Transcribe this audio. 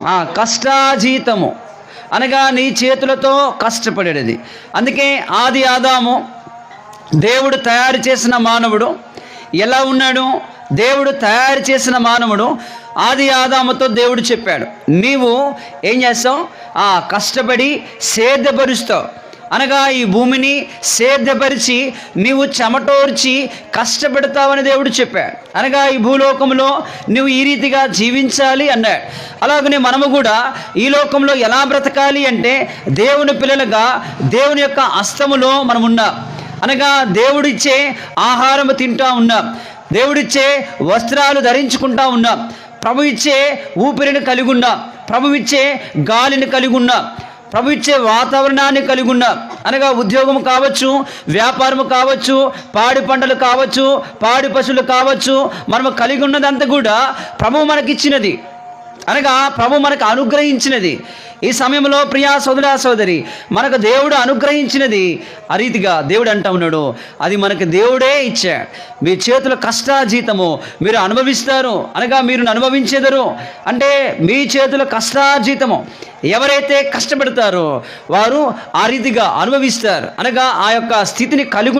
కష్టాజీతము అనగా నీ చేతులతో కష్టపడేది. అందుకే ఆది ఆదాము దేవుడు తయారు చేసిన మానవుడు ఎలా ఉన్నాడు? దేవుడు తయారు చేసిన మానవుడు ఆది ఆదాముతో దేవుడు చెప్పాడు, నీవు ఏం చేస్తావు? కష్టపడి సేద్యపరుస్తావు. అనగా ఈ భూమిని సేద్యపరిచి నీవు చెమటోర్చి కష్టపెడతావని దేవుడు చెప్పాడు. అనగా ఈ భూలోకంలో నువ్వు ఈ రీతిగా జీవించాలి అన్నాడు. అలాగనే మనము కూడా ఈ లోకంలో ఎలా బ్రతకాలి అంటే దేవుని పిల్లలుగా దేవుని యొక్క హస్తములో మనం ఉన్నాం. అనగా దేవుడిచ్చే ఆహారము తింటూ ఉన్నాం, దేవుడిచ్చే వస్త్రాలు ధరించుకుంటా ఉన్నాం, ప్రభు ఇచ్చే ఊపిరిని కలిగి ఉన్నాం, ప్రభు ఇచ్చే గాలిని కలిగి ఉన్నాం, ప్రభు ఇచ్చే వాతావరణాన్ని కలిగి ఉన్నాం. అనగా ఉద్యోగం కావచ్చు, వ్యాపారం కావచ్చు, పాడి పంటలు కావచ్చు, పాడి పశువులు కావచ్చు, మనము కలిగి ఉన్నదంతా కూడా ప్రభు మనకిచ్చినది. అనగా ప్రభు మనకు అనుగ్రహించినది. ఈ సమయంలో ప్రియా సోదరా సోదరి, మనకు దేవుడు అనుగ్రహించినది ఆ రీతిగా దేవుడు అంటా ఉన్నాడు, అది మనకు దేవుడే ఇచ్చాడు. మీ చేతుల కష్టాజీతము మీరు అనుభవిస్తారు. అనగా మీరు అనుభవించేదరు అంటే మీ చేతుల కష్టాజీతము ఎవరైతే కష్టపడతారో వారు ఆ రీతిగా అనుభవిస్తారు. అనగా ఆ యొక్క స్థితిని కలిగి